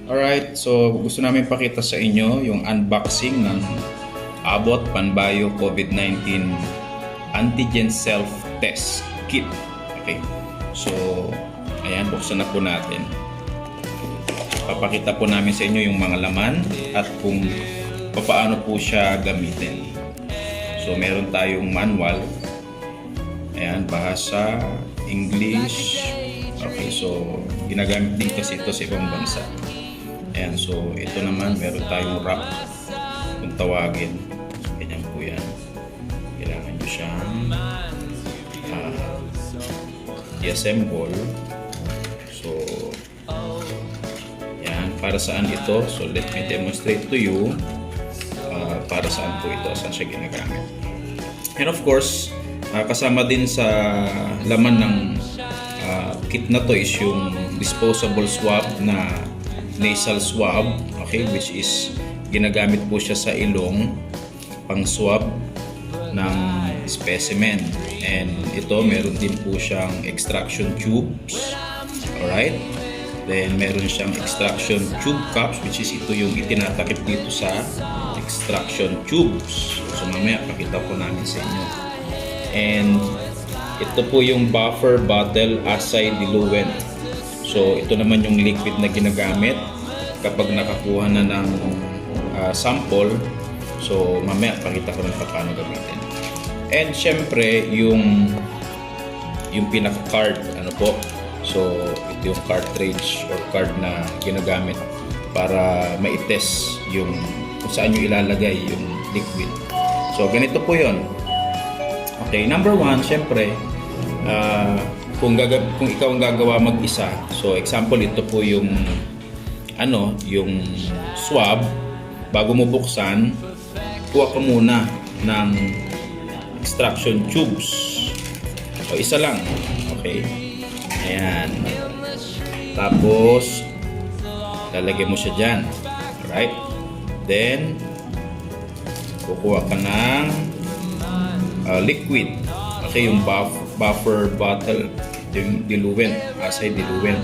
Alright, so gusto namin pakita sa inyo yung unboxing ng Abbott Panbayo COVID-19 Antigen Self-Test Kit. Okay, so ayan, buksan na po natin. Papakita po namin sa inyo yung mga laman at kung paano po siya gamitin. So meron tayong manual. Ayan, bahasa, English. Okay, so ginagamit din kasi ito sa ibang bansa. Ayan, so ito naman meron tayong wrap kung tawagin. Ganyan po yan. Kailangan nyo siyang i-assemble. So yan, para saan ito? So let me demonstrate to you para saan po ito, saan siya ginagamit. And of course, kasama din sa laman ng kit na to is yung disposable swab na nasal swab, okay, which is ginagamit po siya sa ilong pang swab ng specimen. And ito meron din po siyang extraction tubes, alright. Then meron siyang extraction tube cups, which is ito yung itinatakip dito sa extraction tubes. So mamaya pakita po namin sa inyo. And ito po yung buffer bottle assay diluent. So ito naman yung liquid na ginagamit kapag nakakuha na ng sample. So mamaya pakita ko rin paano gamitin. And syempre yung pinaka-card, ano po. So ito yung cartridge or card na ginagamit para ma-test yung kung saan nyo ilalagay yung liquid. So ganito po yon. Okay, number one, syempre, kung ikaw ang gagawa mag-isa, so example, ito po yung yung swab. Bago mo buksan, kuha ka muna ng extraction tubes. So isa lang, okay? Ayan. Tapos lalagay mo siya dyan. Alright? Then kukuha ka ng liquid. Okay, yung buffer bottle, yung diluent, assay diluent.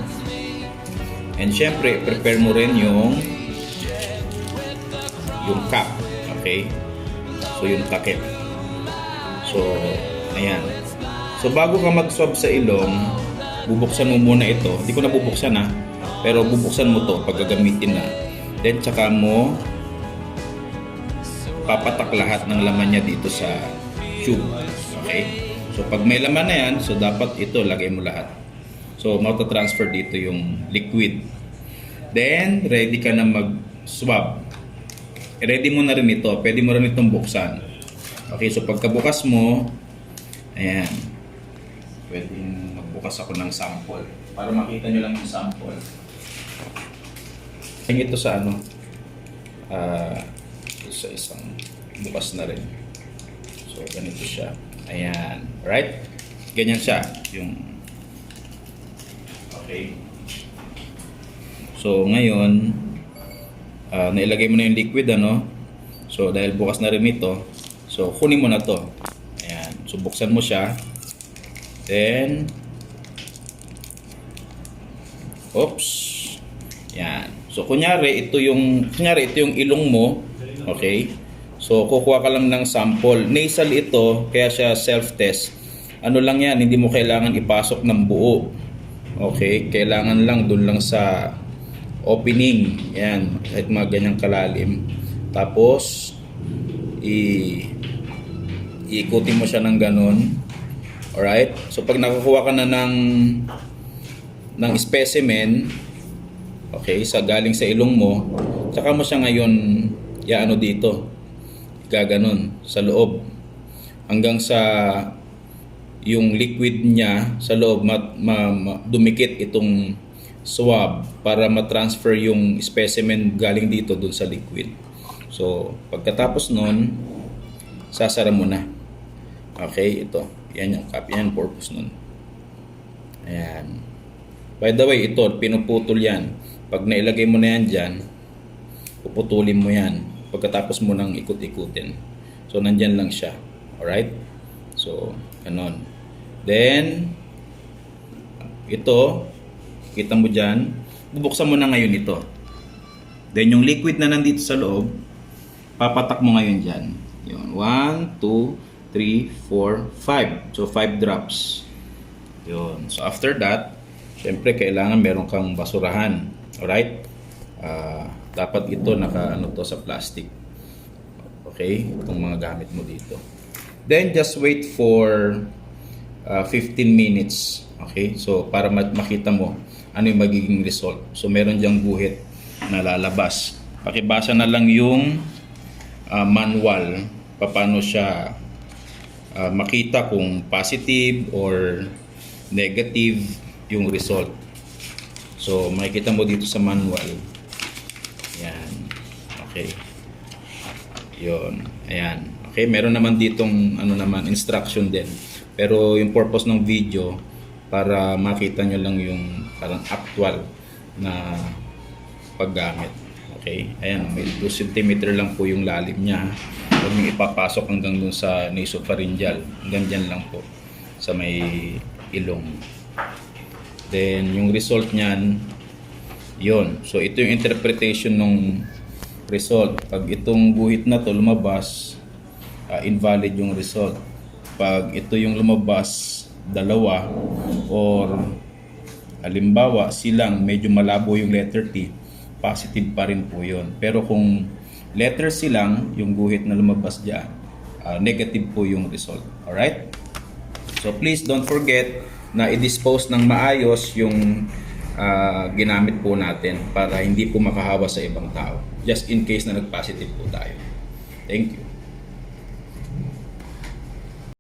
And syempre, prepare mo rin yung cap. Okay? So yung takip. So, ayan. So bago ka mag-swab sa ilong, bubuksan mo muna ito. Hindi ko na bubuksan pero bubuksan mo to pag gagamitin na. Then tsaka mo papatak lahat ng laman niya dito sa tube. Okay? So pag may laman na yan, so dapat ito lagay mo lahat. So mauto-transfer dito yung liquid. Then ready ka na mag-swab. Ready mo na rin ito. Pwede mo rin itong buksan. Okay, so pagkabukas mo, ayan. Pwede magbukas ako ng sample para makita nyo lang yung sample. Ito sa sa isang bukas na rin. So ganito siya. Ayan, right? Ganyan siya yung okay. So ngayon nailagay mo na yung liquid So dahil bukas na rin ito, so kunin mo na to. Ayan, so buksan mo siya. Then oops. Yan. So kunyari ito yung ilong mo, okay? So kukuha ka lang ng sample. Nasal ito, kaya siya self-test. Ano lang yan, hindi mo kailangan ipasok ng buo. Okay? Kailangan lang dun lang sa opening. Yan, kahit mga ganyang kalalim. Tapos iikutin mo siya ng ganun. Alright? So pag nakakuha ka na ng specimen, okay, galing sa ilong mo, saka mo siya ngayon dito, gaganon sa loob hanggang sa yung liquid niya sa loob dumikit itong swab para ma-transfer yung specimen galing dito dun sa liquid. So pagkatapos nun, sasara mo na. Okay, ito yan yung cap, yan purpose nun. Ayan. By the way, ito pinuputol yan. Pag nailagay mo na yan dyan, puputulin mo yan pagkatapos mo nang ikut-ikutin. So nandyan lang siya. Alright? So ganon. Then ito, kita mo dyan, bubuksan mo na ngayon ito. Then yung liquid na nandito sa loob, papatak mo ngayon dyan. Yun. 1, 2, 3, 4, 5. So 5 drops. Yun. So after that, syempre kailangan meron kang basurahan. Alright? Dapat ito naka to sa plastic. Okay? Itong mga gamit mo dito. Then just wait for 15 minutes. Okay? So para makita mo ano yung magiging result. So meron diyang guhit na lalabas. Pakibasa na lang yung manual paano siya makita kung positive or negative yung result. So makikita mo dito sa manual. Yan. Okay. Yun. Ayan. Okay, meron naman ditong instruction din. Pero yung purpose ng video para makita nyo lang yung parang actual na paggamit. Okay? Ayan, may 2 cm lang po yung lalim niya. Huwag nyo ipapasok hanggang dun sa nasopharyngeal. Hanggang dyan lang po sa may ilong. Then, yung result niyan, yun. So, ito yung interpretation ng result. Pag itong guhit na to lumabas, invalid yung result. Pag ito yung lumabas, dalawa, or halimbawa silang medyo malabo yung letter T, positive pa rin po yun. Pero kung letter silang, yung guhit na lumabas dyan, negative po yung result. Alright? So please don't forget na i-dispose ng maayos yung ginamit po natin para hindi po makahawa sa ibang tao. Just in case na nag-positive po tayo. Thank you.